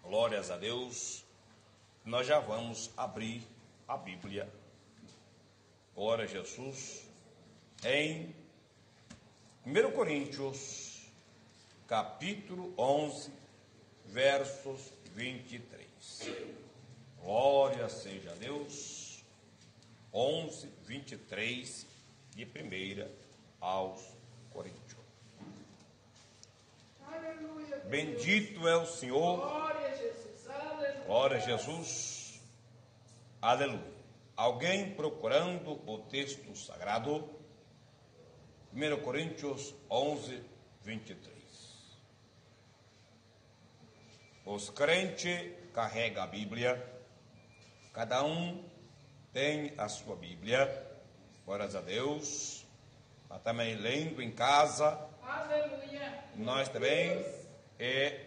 Glórias a Deus. Nós já vamos abrir a Bíblia. Glória a Jesus. Em 1 Coríntios, capítulo 11, versos 23. Glória seja a Deus. 11, 23, de 1 aos Coríntios. Aleluia. Bendito é o Senhor. Glória a Jesus. Aleluia. Glória a Jesus. Aleluia. Alguém procurando o texto sagrado? 1 Coríntios 11, 23. Os crentes carregam a Bíblia. Cada um tem a sua Bíblia. Glórias a Deus. Está também lendo em casa. Aleluia. Nós também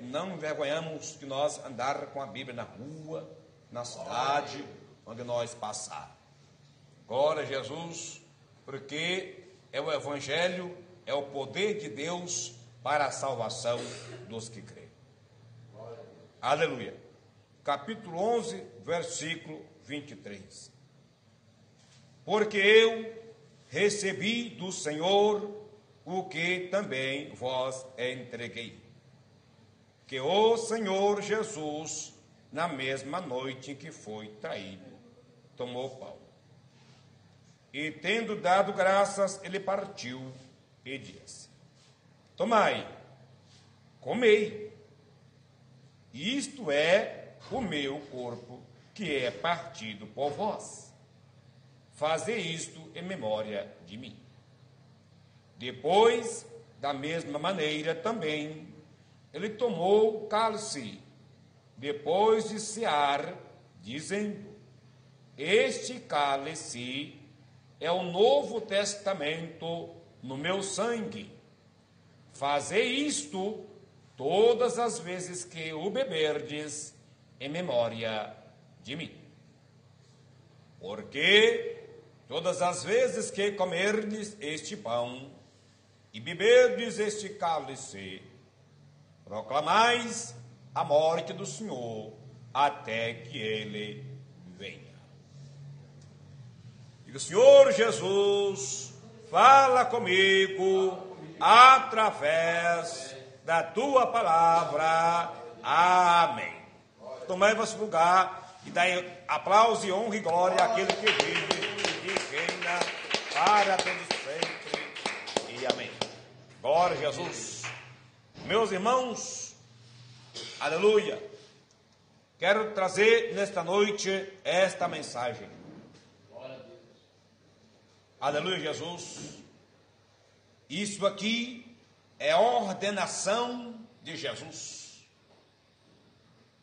não envergonhamos de nós andar com a Bíblia na rua, na cidade, onde nós passar. Glória a Jesus, porque é o Evangelho, é o poder de Deus para a salvação dos que creem. Aleluia. Capítulo 11, versículo 23. Porque eu recebi do Senhor o que também vos entreguei. Que o Senhor Jesus, na mesma noite em que foi traído, tomou pão. E tendo dado graças, ele partiu e disse: Tomai, comei, isto é o meu corpo, que é partido por vós. Fazei isto em memória de mim. Depois, da mesma maneira também, ele tomou o cálice, depois de cear, dizendo: Este cálice é o Novo Testamento no meu sangue. Fazei isto todas as vezes que o beberdes em memória de mim. Porque todas as vezes que comerdes este pão e beberdes este cálice, proclamais a morte do Senhor até que ele venha. Diga: Senhor Jesus, fala comigo através da tua palavra. Amém. Tomai vosso lugar e dai aplauso e honra e glória àquele que vive e reina para todos sempre. E amém. Glória a Jesus. Meus irmãos, aleluia. Quero trazer nesta noite esta mensagem. Aleluia, Jesus. Isso aqui é ordenação de Jesus.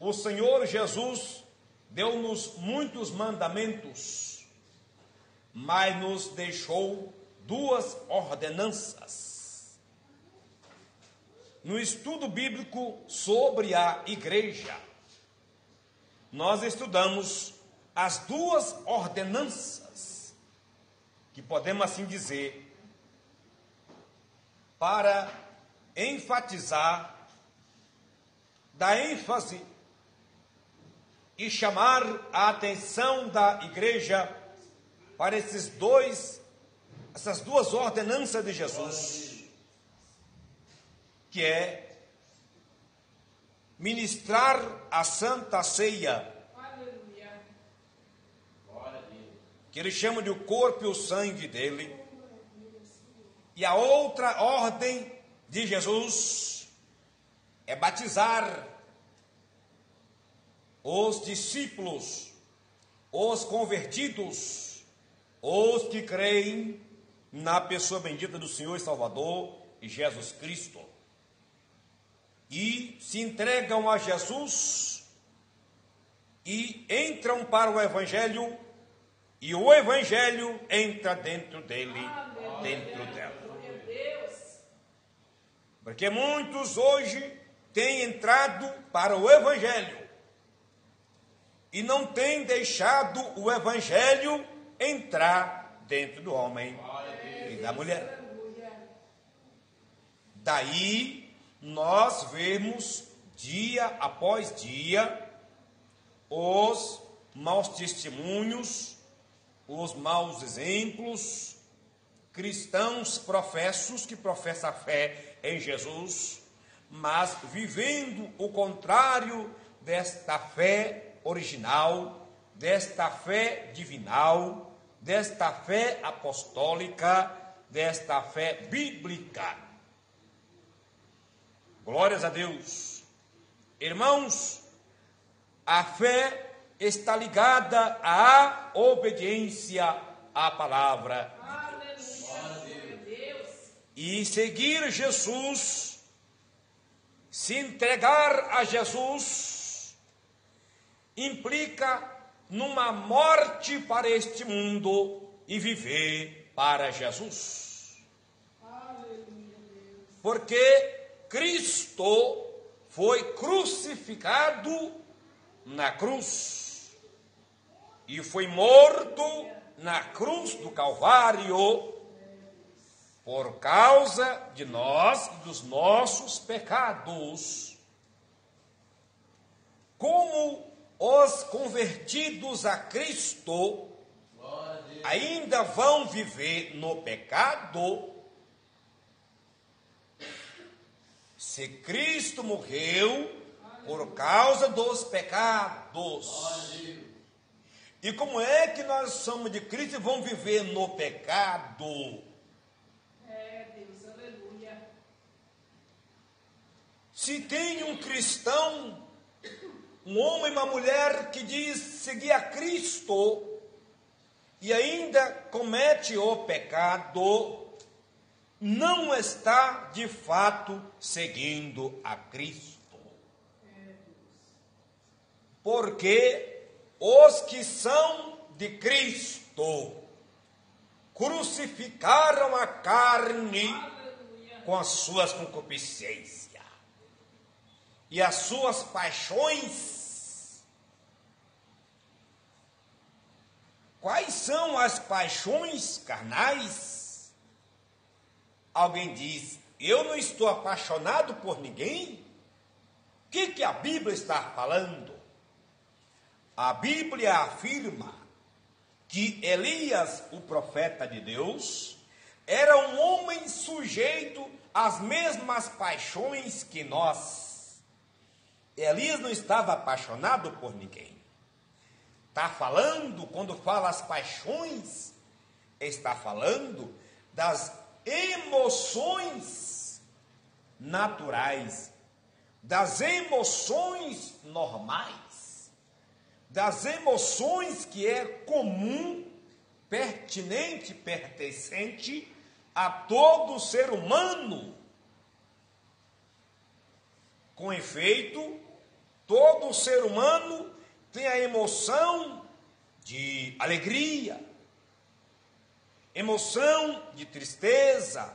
O Senhor Jesus deu-nos muitos mandamentos, mas nos deixou duas ordenanças. No estudo bíblico sobre a igreja, nós estudamos as duas ordenanças, que podemos assim dizer, para enfatizar, dar ênfase e chamar a atenção da igreja para essas duas ordenanças de Jesus, que é ministrar a Santa Ceia, que ele chama de o corpo e o sangue dele, e a outra ordem de Jesus é batizar os discípulos, os convertidos, os que creem na pessoa bendita do Senhor e Salvador, Jesus Cristo, e se entregam a Jesus e entram para o Evangelho, e o Evangelho entra dentro dele, dentro dela. Porque muitos hoje têm entrado para o Evangelho e não têm deixado o Evangelho entrar dentro do homem e da mulher. Daí nós vemos dia após dia, os maus testemunhos, os maus exemplos, cristãos professos que professam a fé em Jesus, mas vivendo o contrário desta fé original, desta fé divinal, desta fé apostólica, desta fé bíblica. Glórias a Deus. Irmãos, a fé está ligada à obediência à palavra. E seguir Jesus, se entregar a Jesus, implica numa morte para este mundo e viver para Jesus. Porque Cristo foi crucificado na cruz e foi morto na cruz do Calvário por causa de nós e dos nossos pecados. Como os convertidos a Cristo ainda vão viver no pecado, se Cristo morreu por causa dos pecados, e como é que nós somos de Cristo e vamos viver no pecado? Se tem um cristão, um homem e uma mulher que diz seguir a Cristo e ainda comete o pecado, não está de fato seguindo a Cristo. Porque os que são de Cristo crucificaram a carne com as suas concupiscências e as suas paixões. Quais são as paixões carnais? Alguém diz: eu não estou apaixonado por ninguém. O que a Bíblia está falando? A Bíblia afirma que Elias, o profeta de Deus, era um homem sujeito às mesmas paixões que nós. Elias não estava apaixonado por ninguém. Está falando, quando fala as paixões, está falando das emoções naturais, das emoções normais, das emoções que é comum, pertinente, pertencente a todo ser humano. Com efeito, todo ser humano tem a emoção de alegria, emoção de tristeza,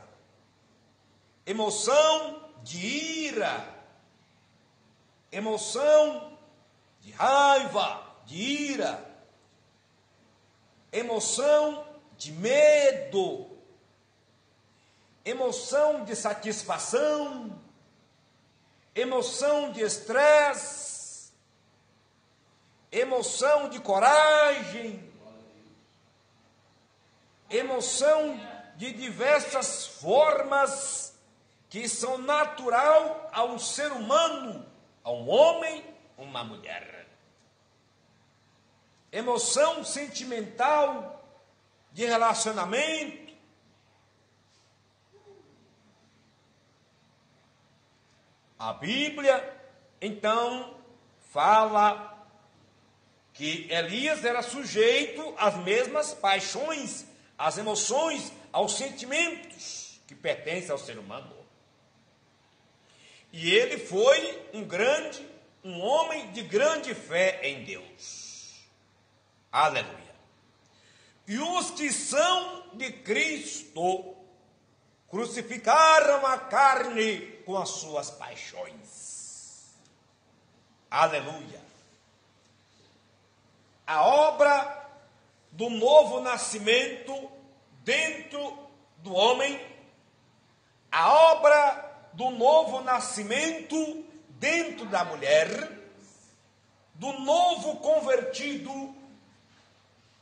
emoção de ira, emoção de raiva, de ira, emoção de medo, emoção de satisfação, emoção de estresse, emoção de coragem, emoção de diversas formas que são natural a um ser humano, a um homem, uma mulher. Emoção sentimental, de relacionamento. A Bíblia, então, fala que Elias era sujeito às mesmas paixões, às emoções, aos sentimentos que pertencem ao ser humano. E ele foi um homem de grande fé em Deus. Aleluia. E os que são de Cristo crucificaram a carne com as suas paixões. Aleluia. A obra do novo nascimento dentro do homem, a obra do novo nascimento dentro da mulher, do novo convertido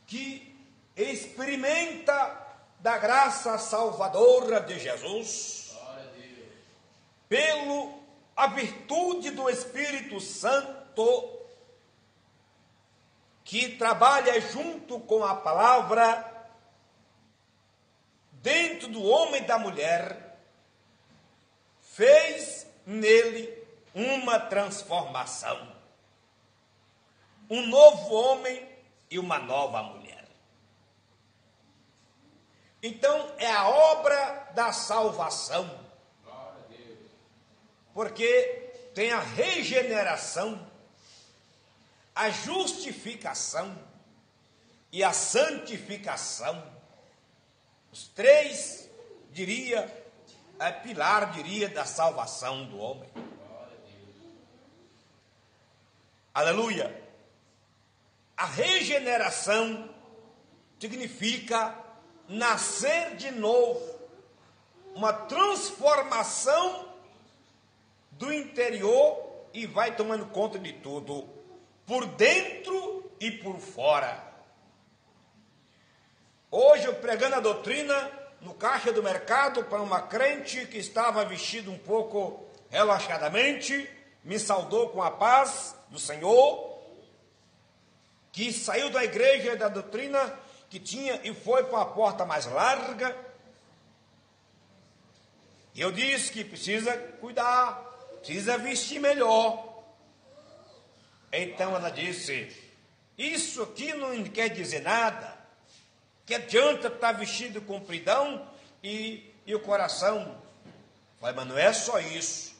que experimenta da graça salvadora de Jesus, pelo a virtude do Espírito Santo, que trabalha junto com a palavra, dentro do homem e da mulher, fez nele uma transformação. Um novo homem e uma nova mulher. Então, é a obra da salvação. Porque tem a regeneração, a justificação e a santificação. Os três, pilar, da salvação do homem. Aleluia. A regeneração significa nascer de novo, uma transformação do interior e vai tomando conta de tudo, por dentro e por fora. Hoje eu pregando a doutrina no caixa do mercado para uma crente que estava vestido um pouco relaxadamente, me saudou com a paz do Senhor, que saiu da igreja da doutrina que tinha e foi para a porta mais larga. E eu disse que precisa cuidar, precisa vestir melhor. Então ela disse, isso aqui não quer dizer nada. Que adianta estar vestido compridão e o coração? Falei, mas não é só isso.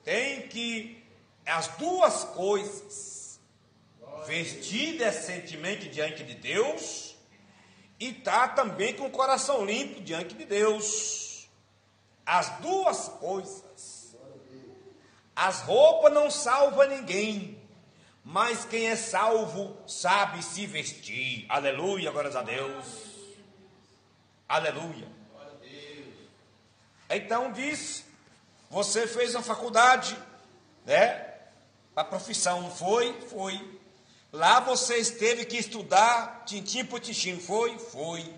Tem que, as duas coisas, vestir decentemente diante de Deus e estar também com o coração limpo diante de Deus. As duas coisas. As roupas não salvam ninguém, mas quem é salvo sabe se vestir. Aleluia, glórias a Deus. Aleluia. Então diz, você fez uma faculdade, né? A profissão, não foi? Foi. Lá você teve que estudar, tintim por tintim, foi? Foi.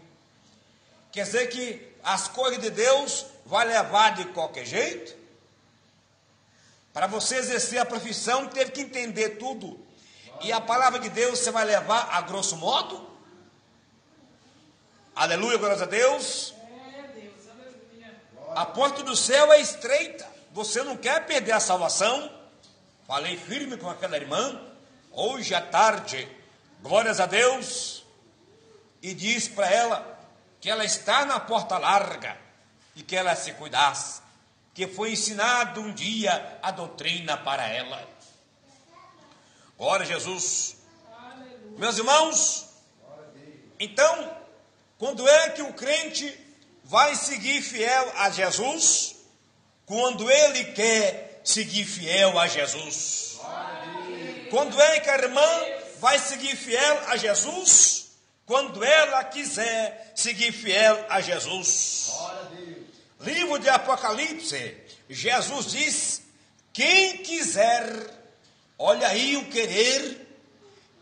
Quer dizer que as coisas de Deus vai levar de qualquer jeito? Para você exercer a profissão, teve que entender tudo. E a palavra de Deus você vai levar a grosso modo? Aleluia, glórias a Deus. A porta do céu é estreita. Você não quer perder a salvação? Falei firme com aquela irmã, hoje à tarde, glórias a Deus. E disse para ela que ela está na porta larga e que ela se cuidasse. Que foi ensinado um dia a doutrina para ela. Glória a Jesus. Aleluia. Meus irmãos, então, quando é que o crente vai seguir fiel a Jesus? Quando ele quer seguir fiel a Jesus. Aleluia. Quando é que a irmã vai seguir fiel a Jesus? Quando ela quiser seguir fiel a Jesus. Livro de Apocalipse, Jesus diz, quem quiser, olha aí o querer,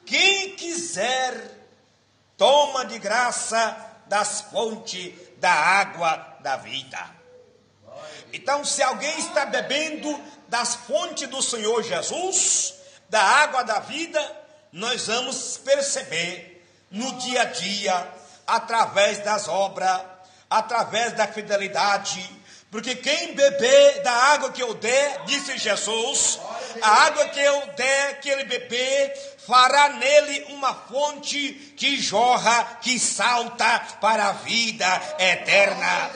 quem quiser, toma de graça das fontes da água da vida. Então, se alguém está bebendo das fontes do Senhor Jesus, da água da vida, nós vamos perceber no dia a dia, através das obras, através da fidelidade, porque quem beber da água que eu der, disse Jesus, a água que eu der, que ele beber, fará nele uma fonte que jorra, que salta para a vida eterna.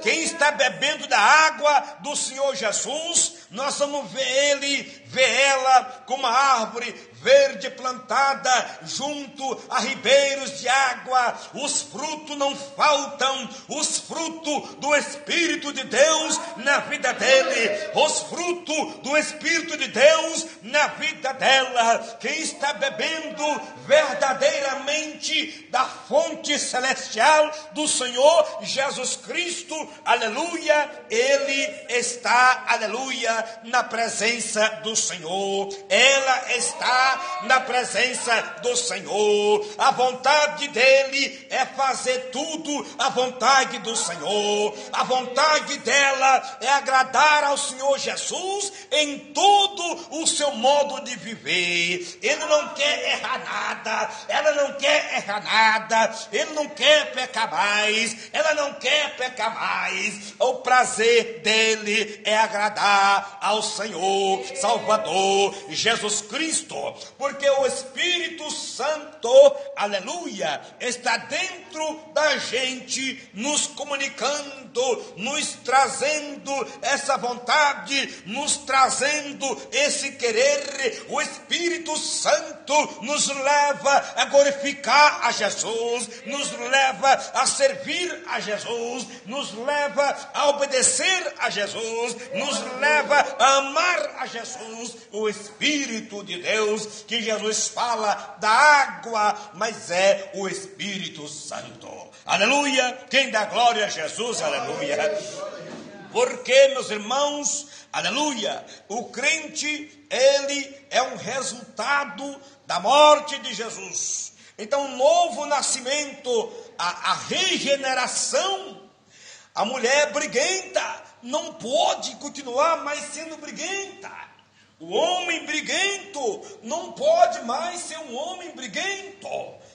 Quem está bebendo da água do Senhor Jesus, nós vamos ver ela como uma árvore verde plantada junto a ribeiros de água. Os frutos não faltam, os frutos do Espírito de Deus na vida dele, os frutos do Espírito de Deus na a vida dela que está bebendo verdadeiramente da fonte celestial do Senhor Jesus Cristo, aleluia, ele está, aleluia, na presença do Senhor, ela está na presença do Senhor. A vontade dele é fazer tudo a vontade do Senhor. A vontade dela é agradar ao Senhor Jesus em todo o seu modo de viver. Ele não quer errar nada, ela não quer errar nada, ele não quer pecar mais, ela não quer pecar mais. O prazer dele é agradar ao Senhor Salvador Jesus Cristo, porque o Espírito Santo, aleluia, está dentro da gente, nos comunicando, nos trazendo essa vontade, nos trazendo esse querer. O Espírito Santo nos leva a glorificar a Jesus, nos leva a servir a Jesus, nos leva a obedecer a Jesus, nos leva a amar a Jesus. O Espírito de Deus, que Jesus fala da água, mas é o Espírito Santo. Aleluia! Quem dá glória a Jesus, aleluia! Porque, meus irmãos, aleluia, o crente, ele é um resultado da morte de Jesus. Então, o novo nascimento, a regeneração, a mulher briguenta não pode continuar mais sendo briguenta. O homem briguento não pode mais ser um homem briguento,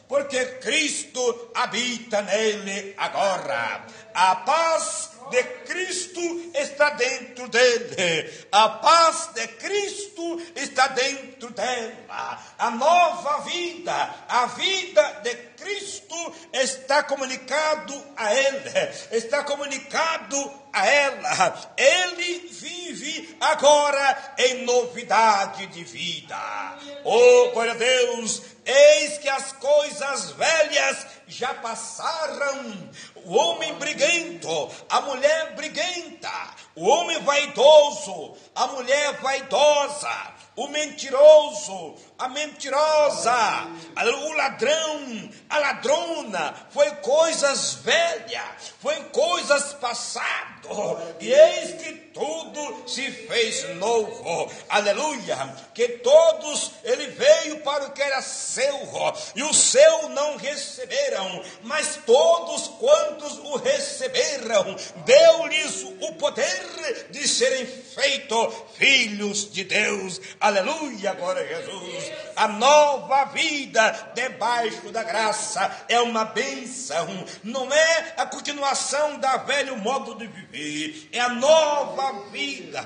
porque Cristo habita nele agora. A paz de Cristo está dentro dele. A paz de Cristo está dentro dela. A nova vida, a vida de Cristo está comunicado a ele, está comunicado a ela. Ele vive agora em novidade de vida. Oh, glória a Deus! Eis que as coisas velhas já passaram. O homem briguento, a mulher briguenta, o homem vaidoso, a mulher vaidosa, o mentiroso, a mentirosa, o ladrão, a ladrona, foi coisas velhas, foi coisas passadas, e eis que tudo se fez novo, aleluia, que todos, ele veio para o que era seu, e o seu não receberam, mas todos quantos o receberam, deu-lhes o poder de serem feitos filhos de Deus, aleluia, glória a Jesus. A nova vida debaixo da graça é uma bênção, não é a continuação da velho modo de viver, é a nova vida.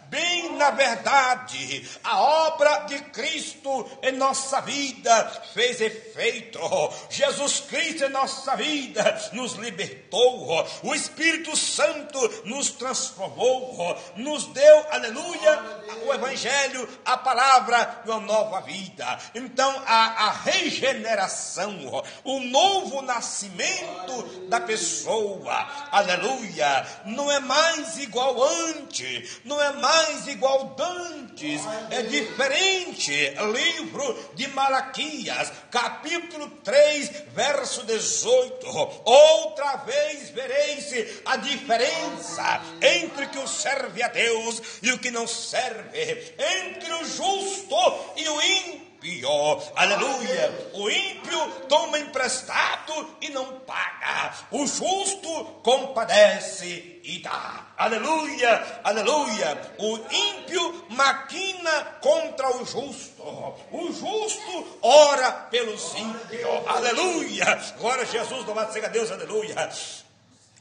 Bem na verdade, a obra de Cristo em nossa vida fez efeito. Jesus Cristo em nossa vida nos libertou. O Espírito Santo nos transformou, nos deu, aleluia, o Evangelho, a palavra, uma nova vida. Então a regeneração, o novo nascimento da pessoa, aleluia, não é mais igual antes, não é mais igual dantes, é diferente. Livro de Malaquias, capítulo 3, verso 18. Outra vez vereis a diferença entre o que o serve a Deus e o que não serve, entre o justo e o ímpio. Aleluia, o ímpio toma emprestado e não paga, o justo compadece e dá, aleluia, aleluia. O ímpio maquina contra o justo ora pelos ímpios, aleluia, glória a Jesus, louvado seja Deus, aleluia.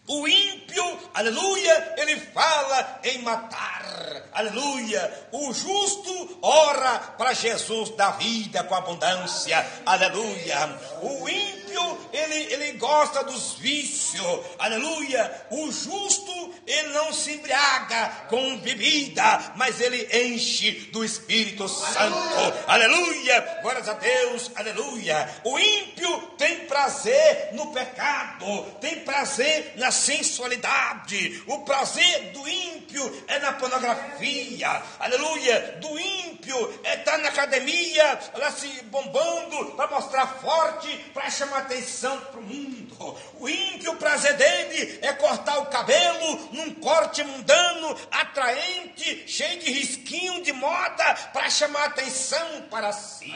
O ímpio, aleluia, ele fala em matar, aleluia. O justo ora para Jesus dar vida com abundância, aleluia. O ímpio, ele gosta dos vícios, aleluia. O justo, ele não se embriaga com bebida, mas ele enche do Espírito Santo. Aleluia, glórias a Deus, aleluia. O ímpio tem prazer no pecado, tem prazer na sensualidade. O prazer do ímpio é na pornografia, aleluia. Do ímpio é estar na academia, ela se bombando para mostrar forte, para chamar atenção para o mundo. O ímpio, o prazer dele é cortar o cabelo num corte mundano, atraente, cheio de risquinho de moda, para chamar atenção para si.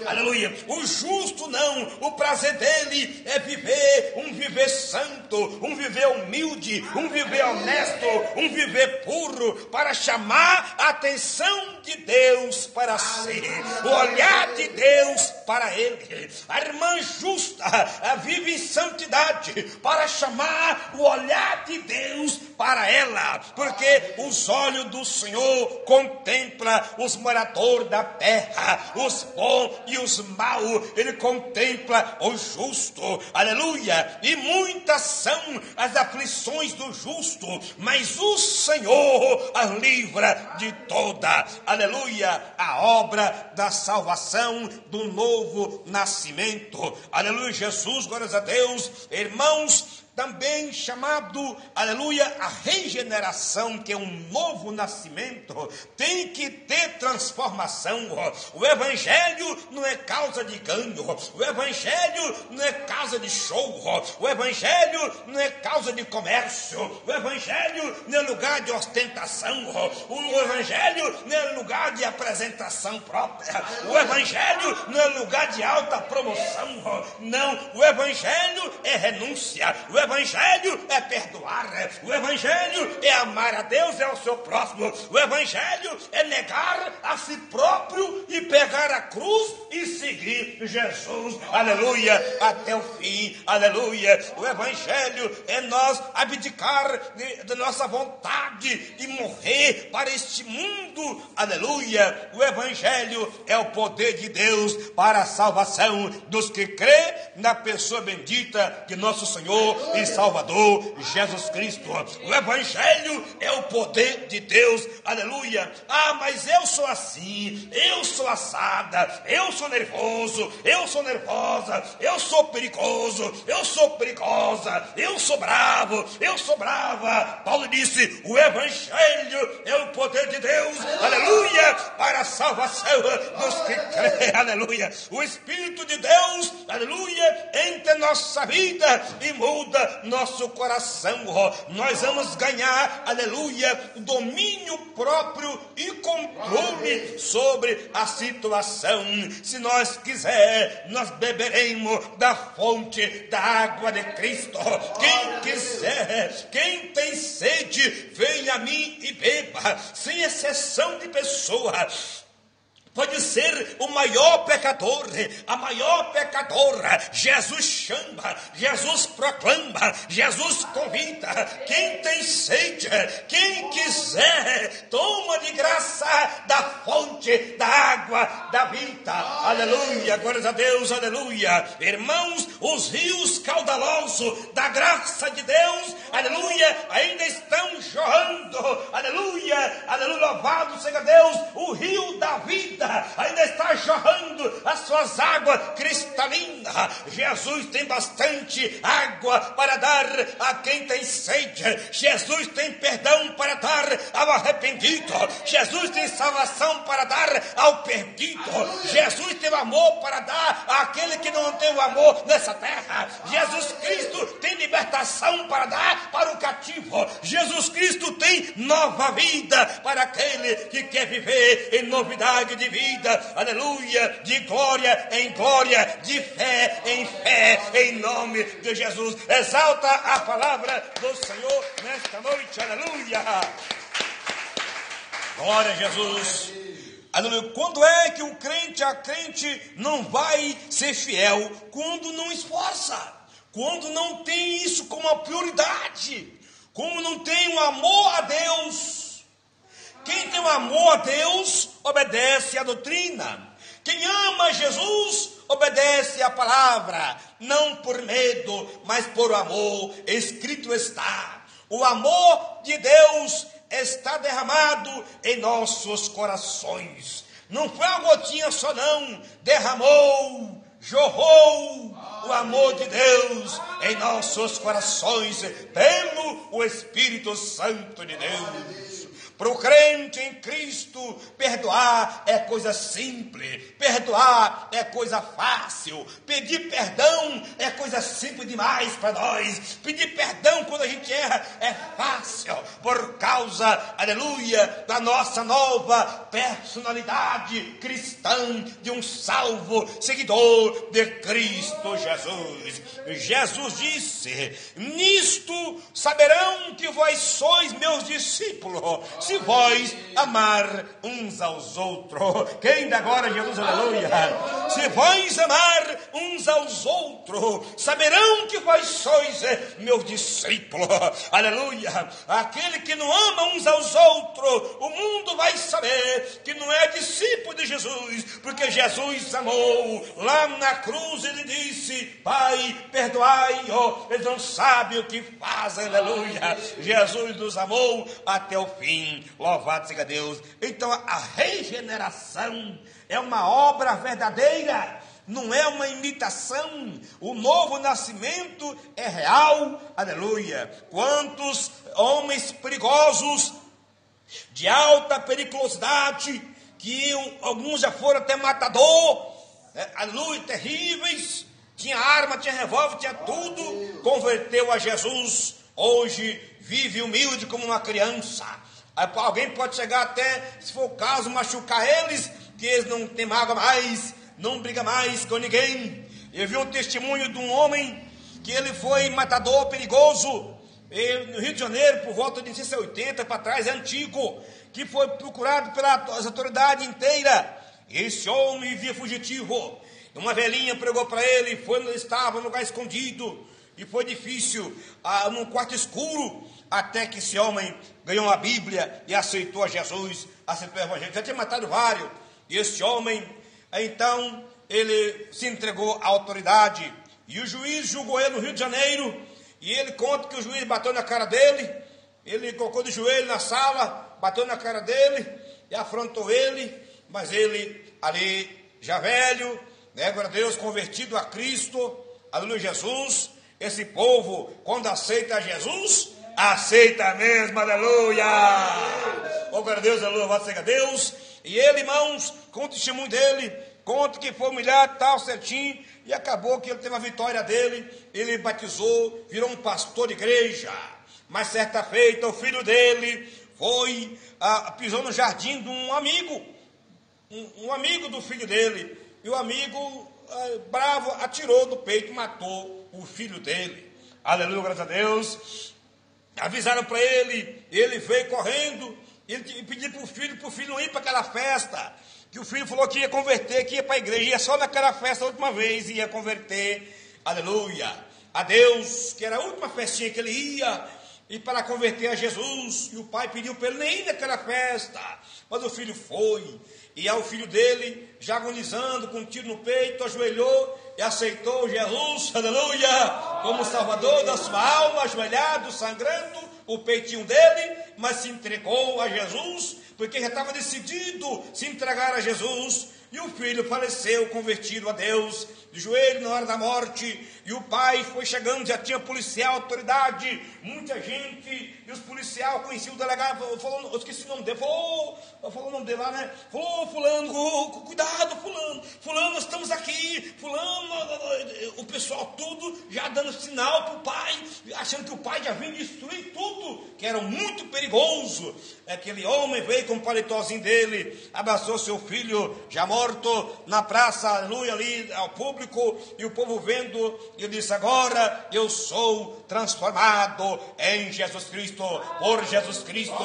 Aleluia. O justo não, o prazer dele é viver um viver santo, um viver humilde, um viver honesto, um viver puro, para chamar a atenção de Deus para si, o olhar de Deus para ele. A irmã justa vive em santidade para chamar o olhar de Deus para ela, porque os olhos do Senhor contemplam os moradores da terra, os bons e os maus. Ele contempla o justo, aleluia. E muitas são as aflições do justo, mas o Senhor a livra de toda, aleluia, a obra da salvação, do novo nascimento. Aleluia, Jesus, glórias a Deus. Irmãos, também chamado, aleluia, a regeneração, que é um novo nascimento, tem que ter transformação. O evangelho não é causa de ganho, o evangelho não é causa de show, o evangelho não é causa de comércio, o evangelho não é lugar de ostentação, o evangelho não é lugar de apresentação própria, o evangelho não é lugar de alta promoção, não, o evangelho é renúncia, o evangelho é perdoar, o evangelho é amar a Deus e ao seu próximo, o evangelho é negar a si próprio e pegar a cruz e seguir Jesus, aleluia, até o fim, aleluia. O evangelho é nós abdicar da nossa vontade e morrer para este mundo, aleluia. O evangelho é o poder de Deus para a salvação dos que crê na pessoa bendita de nosso Senhor e Salvador Jesus Cristo. O evangelho é o poder de Deus, aleluia. Ah, mas eu sou assim, eu sou assada, eu sou nervoso, eu sou nervosa, eu sou perigoso, eu sou perigosa, eu sou bravo, eu sou brava. Paulo disse, o evangelho é o poder de Deus, aleluia, para a salvação dos que creem, aleluia. O Espírito de Deus, aleluia, entra em nossa vida e muda nosso coração. Nós vamos ganhar, aleluia, domínio próprio e controle sobre a situação. Se nós quiser, nós beberemos da fonte da água de Cristo. Quem quiser, quem tem sede, venha a mim e beba, sem exceção de pessoas. Pode ser o maior pecador, a maior pecadora. Jesus chama, Jesus proclama, Jesus convida. Quem tem sede, quem quiser, toma de graça da fonte da água da vida. Aleluia, glórias a Deus, aleluia. Irmãos, os rios caudalosos da graça de Deus, aleluia, ainda estão jorrando. Aleluia, aleluia, louvado seja Deus. O rio da vida ainda está jorrando as suas águas cristalinas. Jesus tem bastante água para dar a quem tem sede. Jesus tem perdão para dar ao arrependido. Jesus tem salvação para dar ao perdido. Jesus tem amor para dar àquele que não tem o amor nessa terra. Jesus Cristo tem libertação para dar para o cativo. Jesus Cristo tem nova vida para aquele que quer viver em novidade de vida, aleluia, de glória em glória, de fé em fé, em nome de Jesus. Exalta a palavra do Senhor nesta noite, aleluia. Glória a Jesus, aleluia. Quando é que o crente, a crente não vai ser fiel? Quando não esforça, quando não tem isso como uma prioridade, como não tem um amor a Deus. Quem tem um amor a Deus, obedece à doutrina. Quem ama Jesus, obedece à palavra. Não por medo, mas por amor. Escrito está. O amor de Deus está derramado em nossos corações. Não foi uma gotinha só não, derramou, jorrou o amor de Deus em nossos corações pelo o Espírito Santo de Deus. Para o crente em Cristo, perdoar é coisa simples, perdoar é coisa fácil, pedir perdão é coisa simples demais para nós. Pedir perdão quando a gente erra é fácil, por causa, aleluia, da nossa nova personalidade cristã, de um salvo seguidor de Cristo Jesus. Jesus disse: nisto saberão que vós sois meus discípulos, se vós amar uns aos outros. Quem dá glória a Jesus, aleluia? Se vós amar uns aos outros, saberão que vós sois meus discípulos, aleluia. Aquele que não ama uns aos outros, o mundo vai saber que não é discípulo de Jesus, porque Jesus amou. Lá na cruz ele disse: Pai, perdoai-o, eles não sabem o que fazem, aleluia. Jesus nos amou até o fim. Louvado seja Deus. Então a regeneração é uma obra verdadeira, não é uma imitação. O novo nascimento é real, aleluia. Quantos homens perigosos, de alta periculosidade, que alguns já foram até matador, aleluia, terríveis, tinha arma, tinha revólver, tinha tudo, converteu a Jesus. Hoje vive humilde como uma criança. Alguém pode chegar até, se for o caso, machucar eles, que eles não têm mágoa mais, não briga mais com ninguém. Eu vi um testemunho de um homem que ele foi matador perigoso, no Rio de Janeiro, por volta de 1980 para trás, é antigo, que foi procurado pelas autoridades inteiras. Esse homem vivia fugitivo. Uma velhinha pregou para ele, foi onde ele estava, num lugar escondido, e foi difícil, num quarto escuro, até que esse homem ganhou a Bíblia e aceitou a Jesus, aceitou o Evangelho. Já tinha matado vários. E esse homem, então, ele se entregou à autoridade. E o juiz julgou ele no Rio de Janeiro. E ele conta que o juiz bateu na cara dele. Ele colocou de joelho na sala, bateu na cara dele e afrontou ele. Mas ele, ali, já velho, né, glória a Deus, convertido a Cristo, aleluia, Jesus. Esse povo, quando aceita Jesus, aceita mesmo, aleluia. Oh, glória a Deus, aleluia, louvado seja Deus. E ele, irmãos, conta o testemunho dele, conta que foi humilhado, tal, certinho, e acabou que ele teve a vitória dele, ele batizou, virou um pastor de igreja. Mas certa feita, o filho dele foi, pisou no jardim de um amigo, um amigo do filho dele, e o amigo, bravo, atirou no peito, matou o filho dele. Aleluia, graças a Deus. Avisaram para ele, ele veio correndo, ele pediu para o filho não ir para aquela festa, que o filho falou que ia converter, que ia para a igreja, ia só naquela festa a última vez, ia converter, aleluia, a Deus, que era a última festinha que ele ia, e para converter a Jesus. E o pai pediu para ele nem ir naquela festa, mas o filho foi, e ao filho dele, já agonizando, com um tiro no peito, ajoelhou e aceitou Jesus, aleluia, como Salvador da sua alma, ajoelhado, sangrando o peitinho dele, mas se entregou a Jesus, porque já estava decidido se entregar a Jesus. E o filho faleceu, convertido a Deus, de joelho na hora da morte. E o pai foi chegando, já tinha policial, autoridade, muita gente. E os policiais conheciam o delegado, falou, eu esqueci o nome dele, falou o nome dele lá, né? Falou, fulano, cuidado, fulano, nós estamos aqui, fulano, o pessoal tudo já dando sinal para o pai, achando que o pai já vinha destruir tudo, que era muito perigoso. Aquele homem veio com o paletózinho dele, abraçou seu filho, já morto, na praça, aleluia, ali ao público, e o povo vendo, e ele disse, agora eu sou transformado em Jesus Cristo, por Jesus Cristo,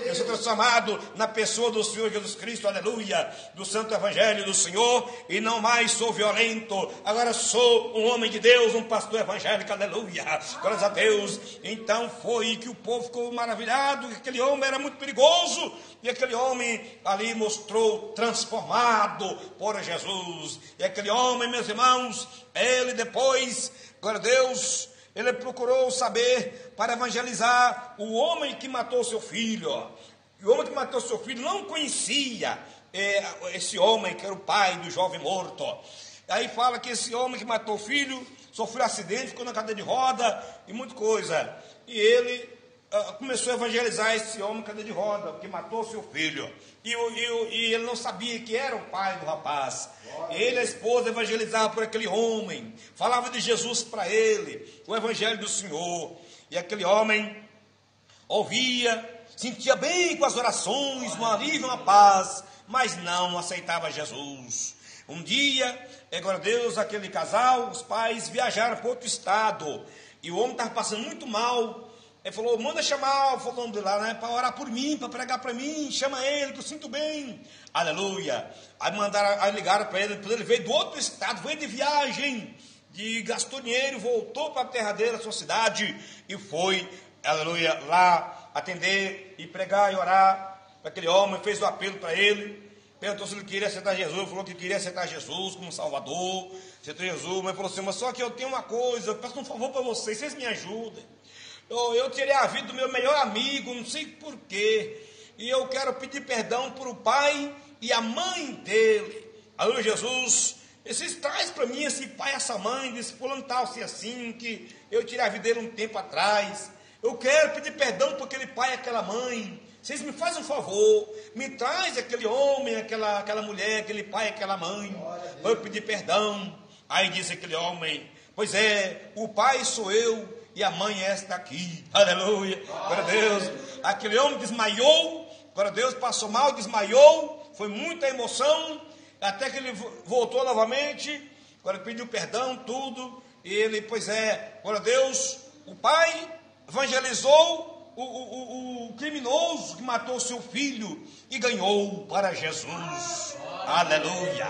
eu sou transformado na pessoa do Senhor Jesus Cristo, aleluia, do Santo Evangelho do Senhor, e não mais sou violento, agora sou um homem de Deus, um pastor evangélico, aleluia, glórias a Deus. Então foi que o povo ficou maravilhado, que aquele homem era muito perigoso, e aquele homem ali mostrou transformado por Jesus, e aquele homem, meus irmãos, ele depois, glória a Deus, ele procurou saber para evangelizar o homem que matou seu filho. E o homem que matou seu filho não conhecia esse homem que era o pai do jovem morto. Aí fala que esse homem que matou o filho sofreu um acidente, ficou na cadeira de roda e muita coisa. E ele começou a evangelizar esse homem na cadeira de roda, que matou seu filho. E ele não sabia que era o pai do rapaz. Ele e a esposa evangelizavam por aquele homem, falava de Jesus para ele, o evangelho do Senhor. E aquele homem ouvia, sentia bem com as orações, um alívio, uma paz, mas não aceitava Jesus. Um dia, glória a Deus, aquele casal, os pais viajaram para outro estado, e o homem estava passando muito mal. Ele falou: manda chamar o fulano de lá, né, para orar por mim, para pregar para mim, chama ele, que eu sinto bem. Aleluia. Aí ligaram para ele, ele veio do outro estado, veio de viagem, gastou dinheiro, voltou para a terra dele, a sua cidade, e foi, aleluia, lá atender e pregar e orar para aquele homem. Fez o apelo para ele, perguntou se ele queria aceitar Jesus. Ele falou que queria aceitar Jesus como Salvador, aceitou Jesus, mas falou assim: mas só que eu tenho uma coisa, eu peço um favor para vocês me ajudem. Eu tirei a vida do meu melhor amigo, não sei porquê, e eu quero pedir perdão para o pai e a mãe dele. Aí Jesus, vocês traz para mim esse pai, essa mãe, desse fulano tal, assim, que eu tirei a vida dele um tempo atrás. Eu quero pedir perdão para aquele pai e aquela mãe. Vocês me fazem um favor, me traz aquele homem, aquela mulher, aquele pai, aquela mãe, para eu pedir perdão. Aí diz aquele homem: pois é, o pai sou eu e a mãe é esta aqui. Aleluia, glória a Deus. Aquele homem desmaiou, glória a Deus, passou mal, desmaiou, foi muita emoção, até que ele voltou novamente, agora pediu perdão, tudo, e ele, pois é, glória a Deus, o pai evangelizou o criminoso que matou seu filho e ganhou para Jesus. Aleluia.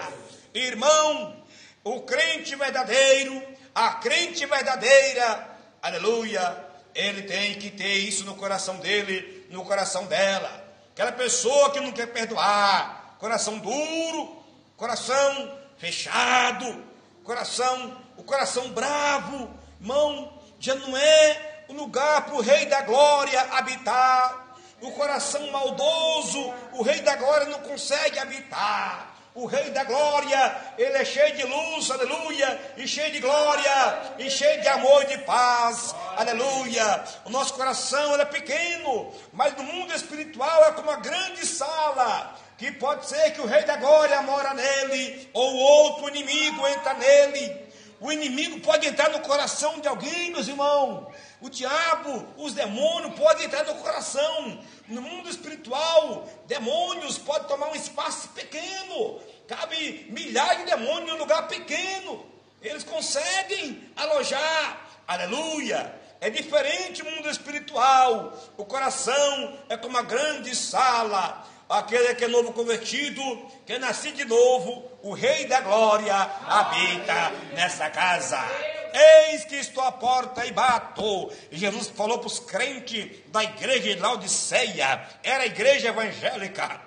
Irmão, o crente verdadeiro, a crente verdadeira, aleluia, ele tem que ter isso no coração dele, no coração dela. Aquela pessoa que não quer perdoar, coração duro, coração fechado, o coração bravo, irmão, já não é o lugar para o Rei da Glória habitar. O coração maldoso, o Rei da Glória não consegue habitar. O Rei da Glória, ele é cheio de luz, aleluia, e cheio de glória, e cheio de amor e de paz, aleluia. O nosso coração, ele é pequeno, mas no mundo espiritual é como uma grande sala, que pode ser que o Rei da Glória mora nele, ou outro inimigo entra nele. O inimigo pode entrar no coração de alguém, meus irmãos. O diabo, os demônios podem entrar no coração. No mundo espiritual, demônios podem tomar um espaço pequeno. Cabe milhares de demônios em um lugar pequeno. Eles conseguem alojar. Aleluia. É diferente o mundo espiritual. O coração é como uma grande sala. Aquele que é novo convertido, que é nascido de novo, o Rei da Glória habita nessa casa. Eis que estou à porta e bato. E Jesus falou para os crentes da igreja de Laodiceia. Era a igreja evangélica,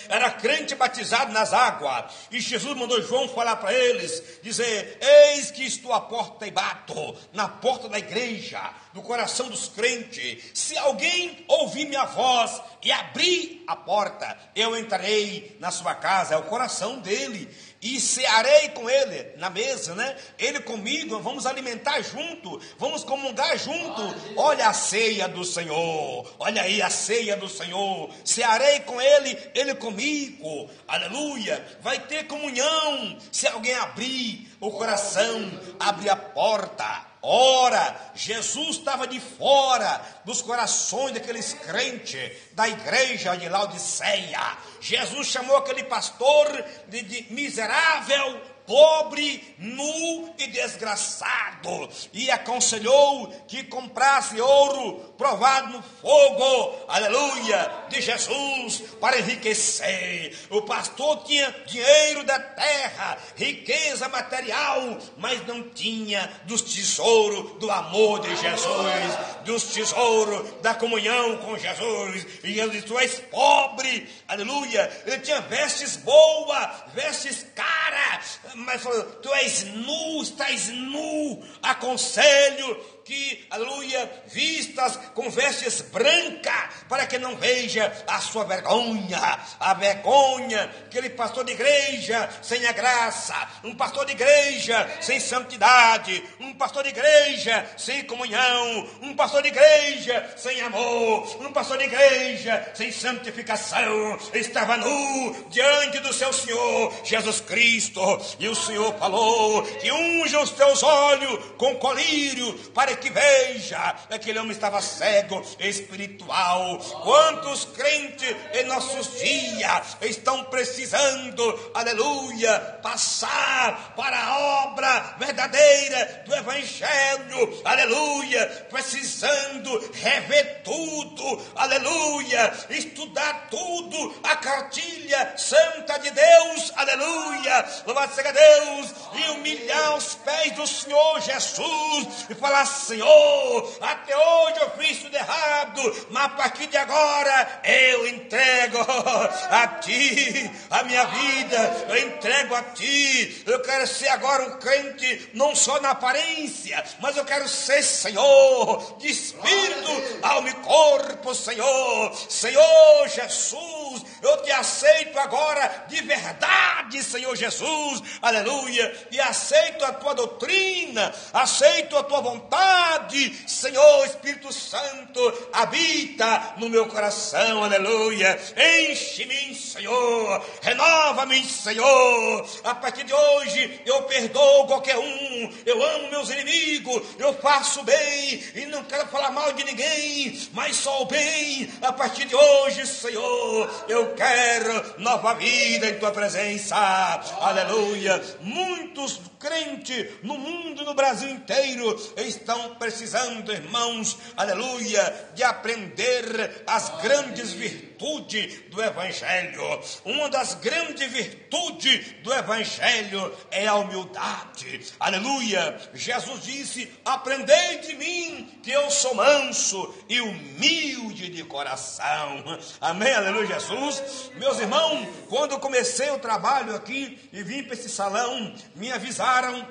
era crente batizado nas águas, e Jesus mandou João falar para eles, dizer: eis que estou à porta e bato, na porta da igreja, do coração dos crentes. Se alguém ouvir minha voz e abrir a porta, eu entrarei na sua casa. É o coração dele, e cearei com ele na mesa, né? Ele comigo, vamos alimentar junto, vamos comungar junto. Olha a ceia do Senhor, olha aí a ceia do Senhor. Cearei com ele, ele comigo, aleluia. Vai ter comunhão se alguém abrir o coração, abrir a porta. Ora, Jesus estava de fora dos corações daqueles crentes da igreja de Laodiceia. Jesus chamou aquele pastor de miserável, pobre, nu e desgraçado, e aconselhou que comprasse ouro provado no fogo, aleluia, de Jesus, para enriquecer. O pastor tinha dinheiro da terra, riqueza material, mas não tinha dos tesouros do amor de Jesus, dos tesouros da comunhão com Jesus. E Jesus disse: tu és pobre, aleluia. Ele tinha vestes boas, vestes caras, mas falou, tu és nu, estás nu, aconselho que, aleluia, vistas com vestes brancas, para que não veja a sua vergonha, a vergonha, aquele pastor de igreja sem a graça, um pastor de igreja sem santidade, um pastor de igreja sem comunhão, um pastor de igreja sem amor, um pastor de igreja sem santificação, estava nu diante do seu Senhor Jesus Cristo, e o Senhor falou que unja os teus olhos com colírio, para que veja. Aquele homem estava cego espiritual. Quantos crentes em nossos dias estão precisando, aleluia, passar para a obra verdadeira do Evangelho, aleluia, precisando rever tudo, aleluia, estudar tudo, a cartilha santa de Deus, aleluia, louvado seja Deus, e humilhar os pés do Senhor Jesus e falar, Senhor, até hoje eu fiz tudo errado, mas a partir de agora eu entrego a Ti a minha vida, eu entrego a Ti, eu quero ser agora um crente não só na aparência, mas eu quero ser, Senhor, de espírito, alma e corpo, Senhor, Senhor Jesus, eu te aceito agora de verdade, Senhor Jesus, aleluia, e aceito a Tua doutrina, aceito a Tua vontade, Senhor, Espírito Santo, habita no meu coração, aleluia, enche-me, Senhor, renova-me, Senhor, a partir de hoje eu perdoo qualquer um, eu amo meus inimigos, eu faço bem e não quero falar mal de ninguém, mas só o bem, a partir de hoje, Senhor, eu quero nova vida em Tua presença, aleluia. Muitos crentes no mundo, no Brasil inteiro, estão precisando, irmãos, aleluia, de aprender as grandes virtudes do Evangelho. Uma das grandes virtudes do Evangelho é a humildade, aleluia. Jesus disse, aprendei de mim, que eu sou manso e humilde de coração, amém, aleluia, Jesus. Meus irmãos, quando eu comecei o trabalho aqui e vim para esse salão, me avisaram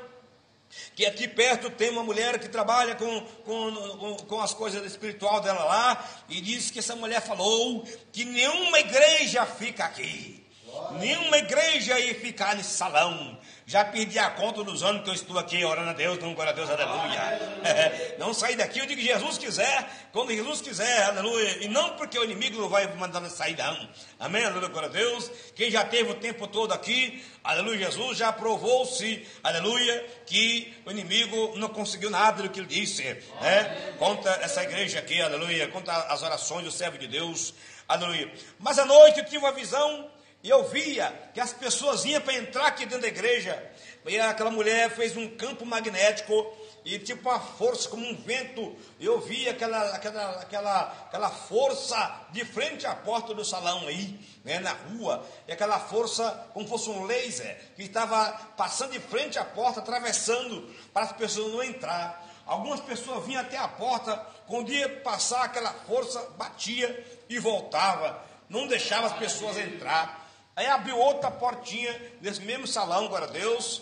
que aqui perto tem uma mulher que trabalha com as coisas espiritual dela lá, e disse que essa mulher falou que nenhuma igreja fica aqui, nenhuma igreja ia ficar nesse salão. Já perdi a conta dos anos que eu estou aqui orando a Deus, dando glória a Deus, aleluia. Não sair daqui, eu digo que Jesus quiser, quando Jesus quiser, aleluia. E não porque o inimigo não vai mandar sair, não. Amém, aleluia, glória a Deus. Quem já teve o tempo todo aqui, aleluia, Jesus já provou-se, aleluia, que o inimigo não conseguiu nada do que ele disse, né? Contra essa igreja aqui, aleluia, contra as orações do servo de Deus, aleluia. Mas à noite eu tive uma visão, e eu via que as pessoas iam para entrar aqui dentro da igreja, e aquela mulher fez um campo magnético, e tipo uma força, como um vento, eu via aquela força de frente à porta do salão aí, né, na rua, e aquela força como fosse um laser, que estava passando de frente à porta, atravessando, para as pessoas não entrar. Algumas pessoas vinham até a porta, quando ia passar aquela força, batia e voltava, não deixava as pessoas entrar. Aí abriu outra portinha nesse mesmo salão, glória a Deus,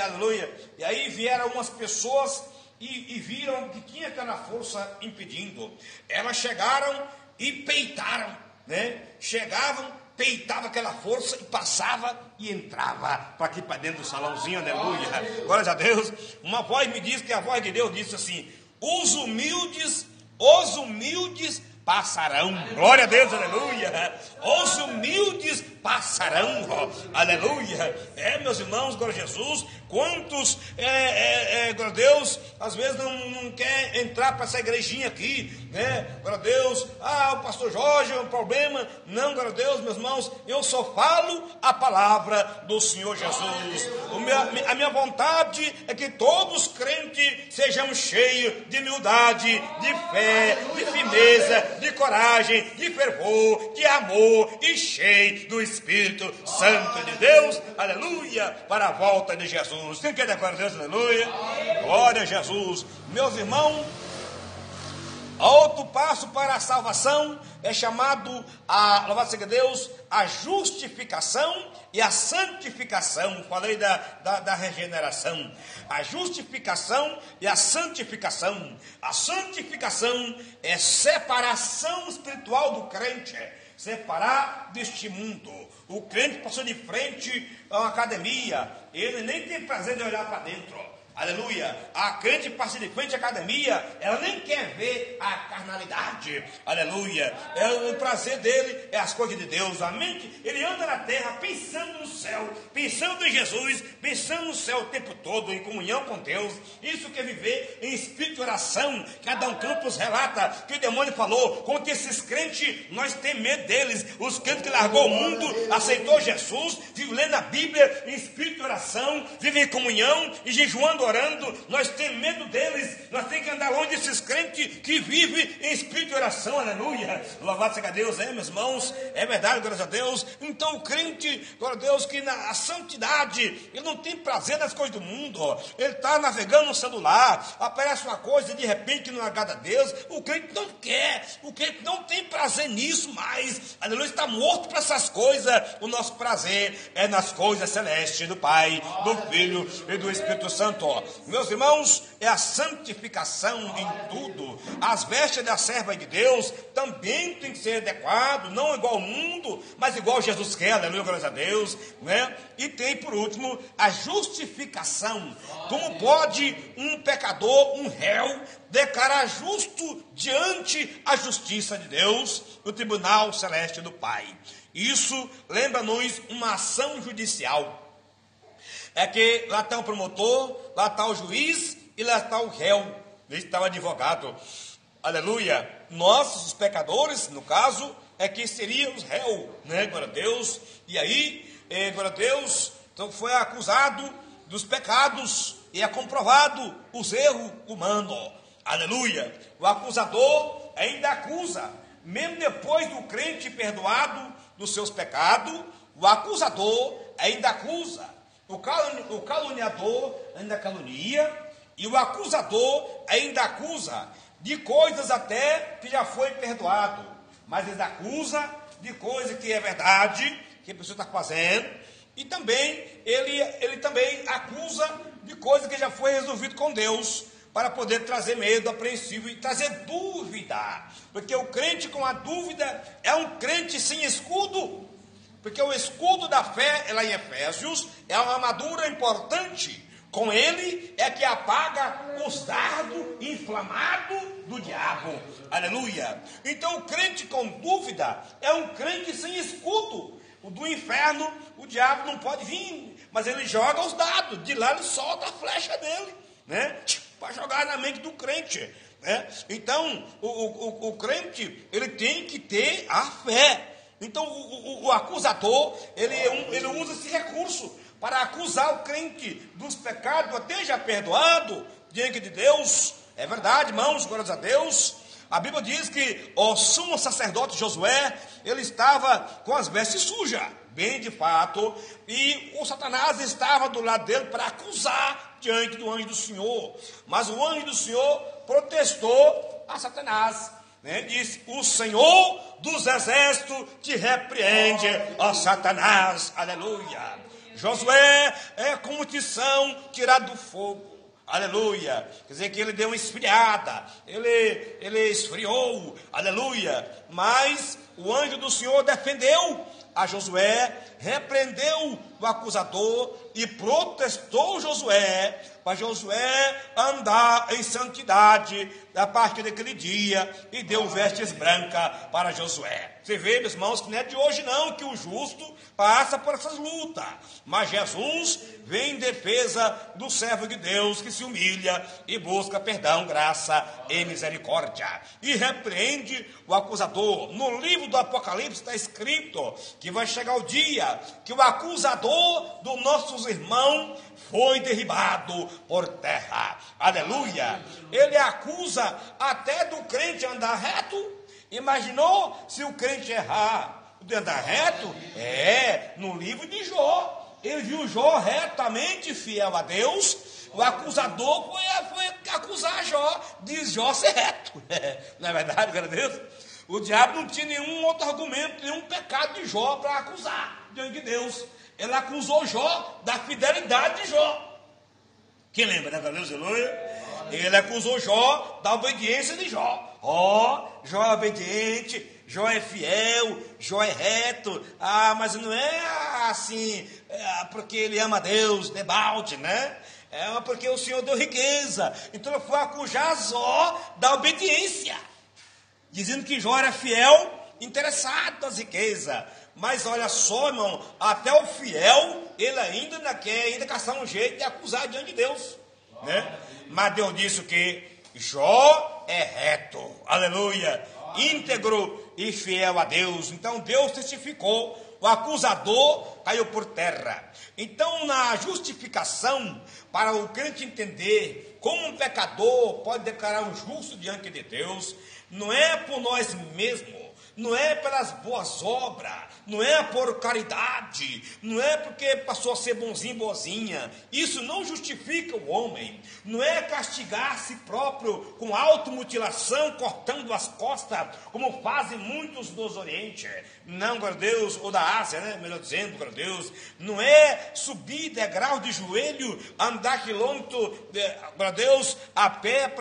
aleluia. E aí vieram umas pessoas e viram que tinha aquela força impedindo. Elas chegaram e peitaram, né? Chegavam, peitavam aquela força e passava e entrava para aqui para dentro do salãozinho, aleluia. Glória a Deus. Uma voz me disse que a voz de Deus disse assim: os humildes passarão, glória a Deus, aleluia, os humildes passarão, aleluia. Meus irmãos, glória a Jesus, quantos, glória a Deus, às vezes não quer entrar para essa igrejinha aqui, né, glória a Deus, o pastor Jorge é um problema, não, glória a Deus, meus irmãos, eu só falo a palavra do Senhor Jesus, a minha vontade é que todos os crentes sejamos cheios de humildade, de fé, de firmeza, de coragem, de fervor, de amor e cheio do Espírito Santo de Deus, aleluia, para a volta de Jesus. Quem quer dar glória a Deus, aleluia, glória a Jesus. Meus irmãos, Outro passo para a salvação é chamado, louvado seja Deus, a justificação e a santificação. Falei da regeneração. A justificação e a santificação. A santificação é separação espiritual do crente, separar deste mundo. O crente passou de frente a uma academia, ele nem tem prazer de olhar para dentro. Aleluia, a crente passa de frente à academia, ela nem quer ver a carnalidade, aleluia, o prazer dele é as coisas de Deus, a mente, ele anda na terra pensando no céu, pensando em Jesus, pensando no céu o tempo todo, em comunhão com Deus. Isso quer viver em espírito de oração. Que Adão Campos relata que o demônio falou, com que esses crentes, nós temos medo deles, os crentes que largou o mundo, aceitou Jesus, vivem lendo a Bíblia em espírito de oração, vivem em comunhão e jejuando, orando, nós temos medo deles, nós temos que andar longe desses crentes que vivem em espírito de oração, aleluia, louvado seja Deus, meus irmãos, é verdade, glória a Deus. Então o crente, glória a Deus, que na santidade, ele não tem prazer nas coisas do mundo, ele está navegando no celular, aparece uma coisa e de repente que não agrada a Deus, o crente não quer, o crente não tem prazer nisso mais, aleluia, está morto para essas coisas. O nosso prazer é nas coisas celestes do Pai, do Filho e do Espírito Santo. Meus irmãos, é a santificação em tudo. As vestes da serva de Deus também tem que ser adequado, não igual ao mundo, mas igual Jesus quer, aleluia, glória a Deus, né? E tem por último a justificação. Como pode um pecador, um réu, declarar justo diante a justiça de Deus, no tribunal celeste do Pai? Isso lembra-nos uma ação judicial. É que lá está o promotor, lá está o juiz e lá está o réu, lá está o advogado. Aleluia. Nós, os pecadores, no caso, é que seriam os réus, né? Glória a Deus. E aí, glória a Deus, então foi acusado dos pecados e é comprovado os erros humanos. Aleluia. O acusador ainda acusa, mesmo depois do crente perdoado dos seus pecados, o acusador ainda acusa. O caluniador ainda calunia, e o acusador ainda acusa de coisas até que já foi perdoado, mas ele acusa de coisa que é verdade, que a pessoa está fazendo, e também ele também acusa de coisa que já foi resolvido com Deus, para poder trazer medo apreensivo e trazer dúvida, porque o crente com a dúvida é um crente sem escudo. Porque o escudo da fé, lá em Efésios, é uma armadura importante. Com ele é que apaga os dardos inflamados do diabo. Aleluia. Então o crente com dúvida é um crente sem escudo. O do inferno, o diabo não pode vir, mas ele joga os dados. De lá ele solta a flecha dele, né? Para jogar na mente do crente, né? Então o crente, ele tem que ter a fé. Então o acusador, ele usa esse recurso para acusar o crente dos pecados, até já perdoado diante de Deus. É verdade, irmãos, glórias a Deus. A Bíblia diz que o sumo sacerdote Josué, ele estava com as vestes sujas, bem de fato, e o Satanás estava do lado dele para acusar diante do anjo do Senhor. Mas o anjo do Senhor protestou a Satanás, né? Disse: o Senhor dos exércitos te repreende, ó Satanás. Aleluia. Josué é como tição tirado do fogo. Aleluia. Quer dizer que ele deu uma esfriada, ele esfriou, aleluia. Mas o anjo do Senhor defendeu a Josué, repreendeu o acusador e protestou Josué, para Josué andar em santidade a partir daquele dia, e deu vestes brancas para Josué. Você vê, meus irmãos, que não é de hoje não que o justo passa por essas lutas, mas Jesus vem em defesa do servo de Deus que se humilha e busca perdão, graça e misericórdia, e repreende o acusador. No livro do Apocalipse está escrito que vai chegar o dia que o acusador dos nossos irmãos foi derribado por terra. Aleluia. Ele acusa até do crente andar reto. Imaginou se o crente errar de andar reto? No livro de Jó, ele viu Jó retamente fiel a Deus. O acusador foi acusar Jó, de Jó ser reto. Não é verdade, glória a Deus? O diabo não tinha nenhum outro argumento, nenhum pecado de Jó para acusar diante de Deus. Ele acusou Jó da fidelidade de Jó. Quem lembra, né, glória a Deus, aleluia? Ele acusou Jó da obediência de Jó. Jó é obediente, Jó é fiel, Jó é reto. Mas não é assim, porque ele ama Deus, debalde, né? É porque o Senhor deu riqueza. Então ele foi acusar Jó da obediência, dizendo que Jó era fiel, interessado nas riquezas. Mas olha só, irmão, até o fiel, ele ainda quer caçar um jeito de acusar diante de Deus, né? Mas Deus disse que Jó é reto, aleluia, íntegro e fiel a Deus. Então Deus testificou, o acusador caiu por terra. Então, na justificação, para o crente entender como um pecador pode declarar um justo diante de Deus, não é por nós mesmos, não é pelas boas obras, não é por caridade, não é porque passou a ser bonzinho, boazinha. Isso não justifica o homem. Não é castigar a si próprio com automutilação, cortando as costas, como fazem muitos dos Oriente. Não, glória a Deus, ou da Ásia, né? Melhor dizendo, glória a Deus. Não é subir degrau de joelho, andar quilômetro, glória a Deus, a pé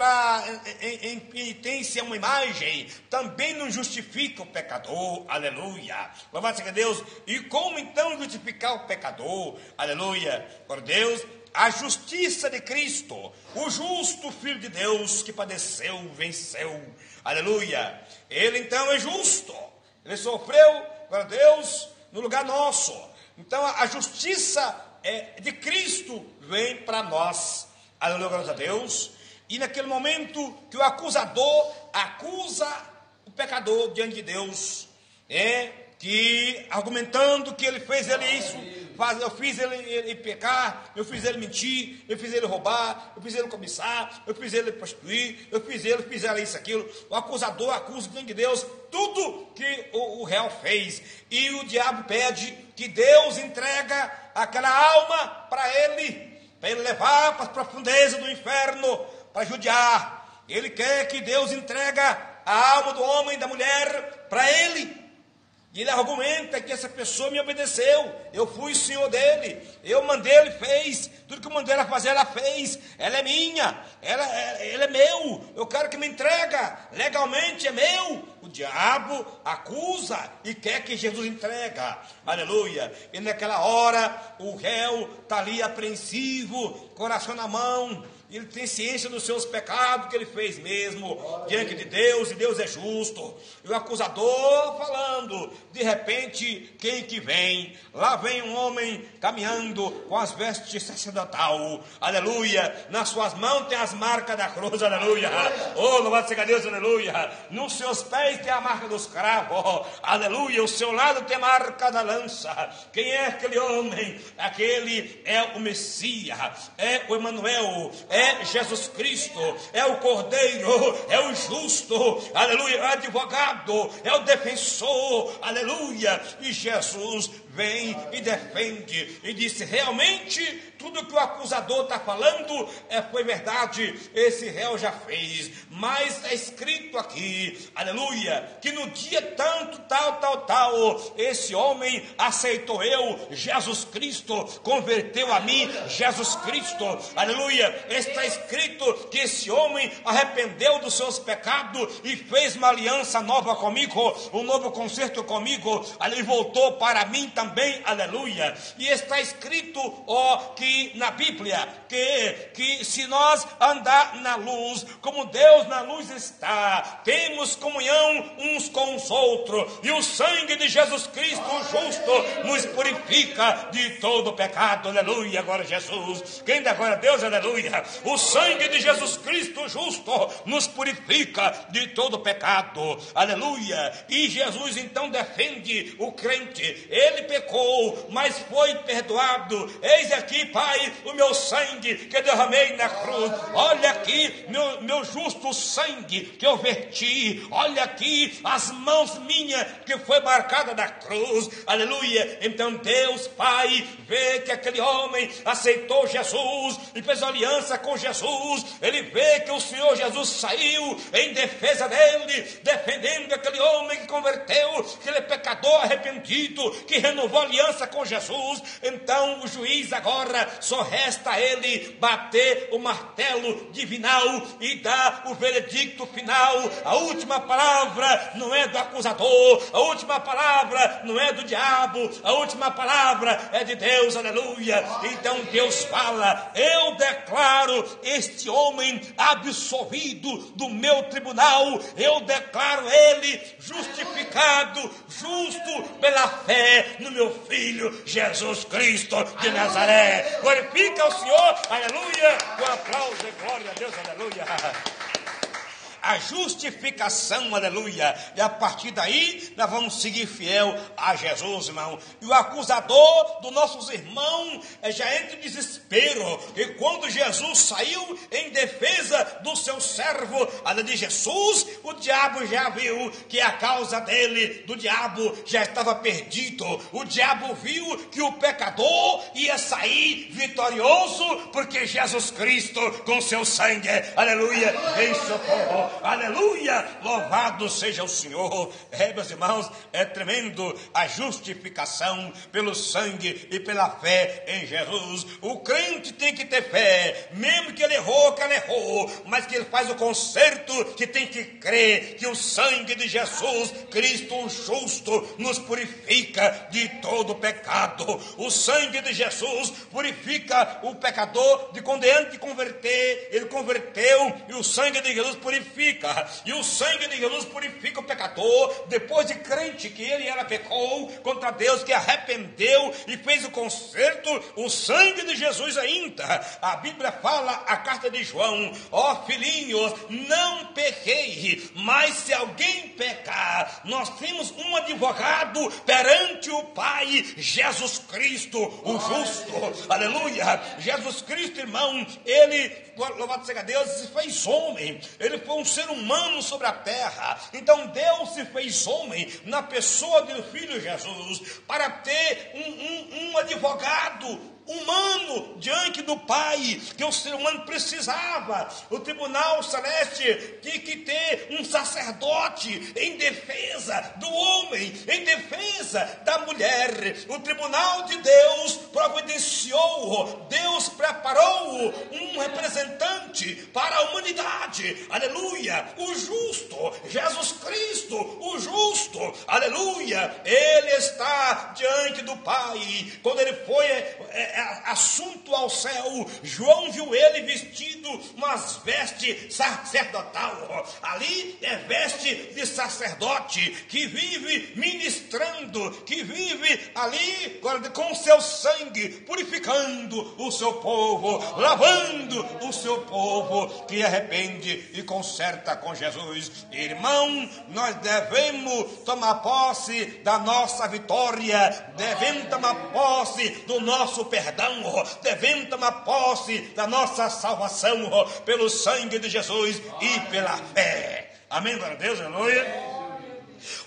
em penitência a uma imagem. Também não justifica o pecador, aleluia. Louvado seja Deus. E como então justificar o pecador, aleluia, glória a Deus? A justiça de Cristo, o justo Filho de Deus que padeceu, venceu, aleluia. Ele então é justo, ele sofreu, glória a Deus, no lugar nosso. Então a justiça de Cristo vem para nós, aleluia, glória a Deus. E naquele momento que o acusador acusa o pecador diante de Deus, que argumentando que ele fez ele isso, eu fiz ele pecar, eu fiz ele mentir, eu fiz ele roubar, eu fiz ele cobiçar, eu fiz ele prostituir, eu fiz ele isso, aquilo. O acusador acusa diante de Deus tudo que o réu fez. E o diabo pede que Deus entrega aquela alma para ele levar para as profundezas do inferno, para judiar. Ele quer que Deus entrega a alma do homem e da mulher para ele. E ele argumenta que essa pessoa me obedeceu, eu fui senhor dele, eu mandei, ele fez, tudo que eu mandei ela fazer, ela fez, ela é minha, ele é meu, eu quero que me entrega, legalmente é meu. O diabo acusa e quer que Jesus entrega, aleluia. E naquela hora o réu está ali apreensivo, coração na mão. Ele tem ciência dos seus pecados que ele fez mesmo diante de Deus, e Deus é justo. E o acusador falando, de repente, quem que vem? Lá vem um homem caminhando com as vestes sacerdotal, aleluia. Nas suas mãos tem as marcas da cruz, aleluia. Oh, louvado seja Deus, aleluia. Nos seus pés tem a marca dos cravos, aleluia. O seu lado tem a marca da lança. Quem é aquele homem? Aquele é o Messias, é o Emanuel, é Jesus Cristo, é o Cordeiro, é o justo, aleluia, é o advogado, é o defensor, aleluia. E Jesus vem e defende e disse: realmente tudo que o acusador está falando foi verdade, esse réu já fez, mas está escrito aqui, aleluia, que no dia tanto, tal, esse homem aceitou eu, Jesus Cristo, converteu a mim, Jesus Cristo, aleluia. Está escrito que esse homem arrependeu dos seus pecados e fez uma aliança nova comigo, um novo concerto comigo, e voltou para mim também, aleluia. E está escrito, que na Bíblia, que se nós andar na luz, como Deus na luz está, temos comunhão uns com os outros, e o sangue de Jesus Cristo, o justo, nos purifica de todo pecado, aleluia. Agora Jesus, quem dá glória a Deus, aleluia. O sangue de Jesus Cristo, justo, nos purifica de todo pecado, aleluia. E Jesus então defende o crente. Ele pecou, mas foi perdoado. Eis aqui, Pai, o meu sangue que eu derramei na cruz. Olha aqui, meu justo sangue que eu verti. Olha aqui as mãos minhas que foi marcada na cruz. Aleluia. Então Deus, Pai, vê que aquele homem aceitou Jesus e fez aliança com Jesus. Ele vê que o Senhor Jesus saiu em defesa dele, defendendo aquele homem que converteu, que ele é pecador arrependido, que renovou a aliança com Jesus. Então o juiz agora só resta a ele bater o martelo divinal e dar o veredicto final. A última palavra não é do acusador, a última palavra não é do diabo, a última palavra é de Deus, aleluia. Então Deus fala: eu declaro este homem absolvido do meu tribunal, eu declaro ele justificado, justo pela fé no meu Filho Jesus Cristo de Nazaré. Glorifica o Senhor, aleluia, com aplauso e glória a Deus, aleluia. A justificação, aleluia. E a partir daí, nós vamos seguir fiel a Jesus, irmão. E o acusador dos nossos irmãos já entra em desespero. E quando Jesus saiu em defesa do seu servo, além de Jesus, o diabo já viu que a causa dele, do diabo, já estava perdido. O diabo viu que o pecador ia sair vitorioso, porque Jesus Cristo, com seu sangue, aleluia, em socorro. Aleluia, louvado seja o Senhor. Meus irmãos, é tremendo a justificação pelo sangue e pela fé em Jesus. O crente tem que ter fé, mesmo que ele errou, mas que ele faz o conserto, que tem que crer que o sangue de Jesus Cristo, o justo, nos purifica de todo pecado. O sangue de Jesus purifica o pecador de quando antes de converter, ele converteu, e o sangue de Jesus purifica. E o sangue de Jesus purifica o pecador, depois de crente que ele pecou contra Deus, que arrependeu e fez o conserto. O sangue de Jesus ainda, a Bíblia fala, a carta de João: ó filhinhos, não pequei, mas se alguém pecar, nós temos um advogado perante o Pai, Jesus Cristo, o justo, aleluia. Jesus Cristo, irmão, ele, louvado seja Deus, se fez homem, ele foi um ser humano sobre a terra. Então Deus se fez homem na pessoa do Filho Jesus, para ter um advogado humano diante do Pai, que o ser humano precisava. O tribunal celeste tinha que ter um sacerdote em defesa do homem, em defesa da mulher. O tribunal de Deus providenciou, Deus preparou um representante para a humanidade, aleluia, o justo, Jesus Cristo, o justo, aleluia. Ele está diante do Pai. Quando ele foi assunto ao céu, João viu ele vestido umas vestes sacerdotal. Ali é veste de sacerdote, que vive ministrando, que vive ali com seu sangue, purificando o seu povo, lavando o seu povo, que arrepende e conserta com Jesus. Irmão, nós devemos tomar posse da nossa vitória, devemos tomar posse do nosso perdão, devemos tomar posse da nossa salvação pelo sangue de Jesus e pela fé. Amém, glória a Deus, aleluia.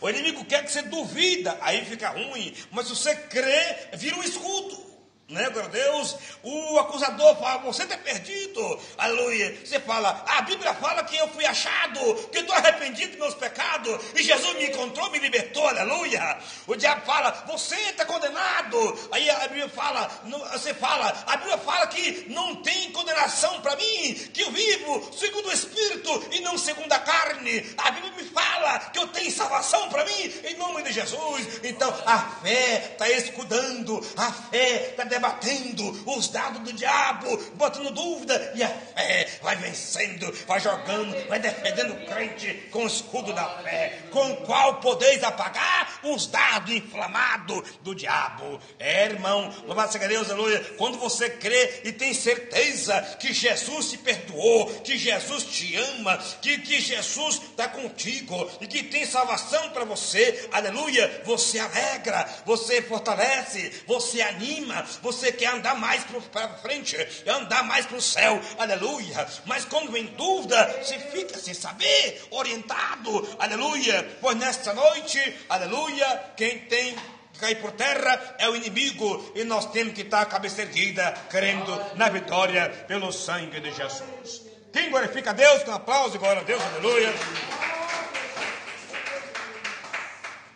O inimigo quer que você duvida, aí fica ruim, mas se você crê, vira um escudo. Né, glória a Deus. O acusador fala: você está perdido, aleluia. Você fala: a Bíblia fala que eu fui achado, que eu estou arrependido dos meus pecados, e Jesus me encontrou, me libertou, aleluia. O diabo fala: você está condenado. Aí a Bíblia fala, você fala, a Bíblia fala que não tem condenação para mim, que eu vivo segundo o Espírito e não segundo a carne. A Bíblia me fala que eu tenho salvação para mim, em nome de Jesus. Então a fé está escudando, a fé está debatendo os dados do diabo, botando dúvida, e a fé vai vencendo, vai jogando, vai defendendo o crente com o escudo da fé, com o qual podeis apagar os dardos inflamados do diabo. Irmão, louvado seja Deus, aleluia. Quando você crê e tem certeza que Jesus te perdoou, que Jesus te ama, que Jesus está contigo e que tem salvação para você, aleluia, você alegra, você fortalece, você anima, você quer andar mais para frente, andar mais para o céu, aleluia. Mas quando em dúvida, você fica sem saber, orientado, aleluia. Pois nesta noite, aleluia, quem tem que cair por terra é o inimigo, e nós temos que estar a cabeça erguida, crendo na vitória pelo sangue de Jesus. Quem glorifica a Deus, com aplauso e glória a Deus, aleluia.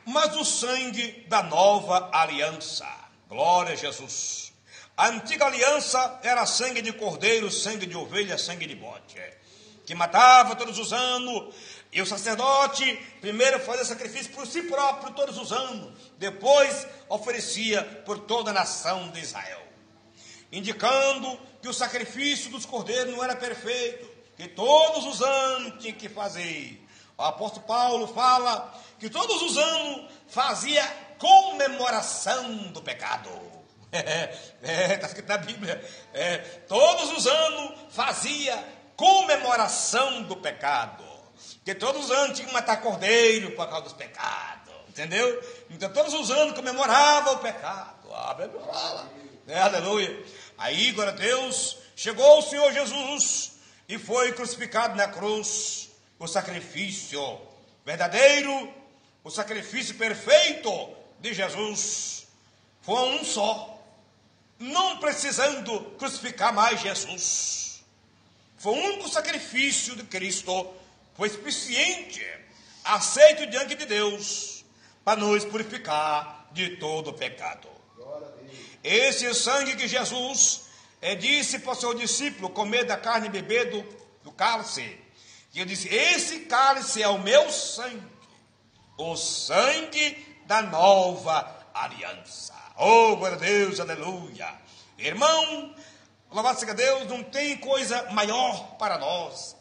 Mas o sangue da nova aliança, glória a Jesus. A antiga aliança era sangue de cordeiro, sangue de ovelha, sangue de bode, que matava todos os anos, e o sacerdote primeiro fazia sacrifício por si próprio todos os anos, depois oferecia por toda a nação de Israel, indicando que o sacrifício dos cordeiros não era perfeito, que todos os anos tinha que fazer. O apóstolo Paulo fala que todos os anos fazia comemoração do pecado. Está escrito na Bíblia. Todos os anos fazia comemoração do pecado. Porque todos os anos tinha que matar cordeiro por causa dos pecados. Entendeu? Então todos os anos comemorava o pecado. A Bíblia fala. Aleluia. Aí, glória a Deus, chegou o Senhor Jesus e foi crucificado na cruz. O sacrifício verdadeiro, o sacrifício perfeito de Jesus foi um só, não precisando crucificar mais Jesus. Foi o único sacrifício de Cristo, foi suficiente, aceito diante de Deus, para nos purificar de todo o pecado. Esse é o sangue que Jesus disse para o seu discípulo comer da carne e beber do cálice. E eu disse, esse cálice é o meu sangue, o sangue da nova aliança. Oh, glória a Deus, aleluia. Irmão, louvado seja Deus, não tem coisa maior para nós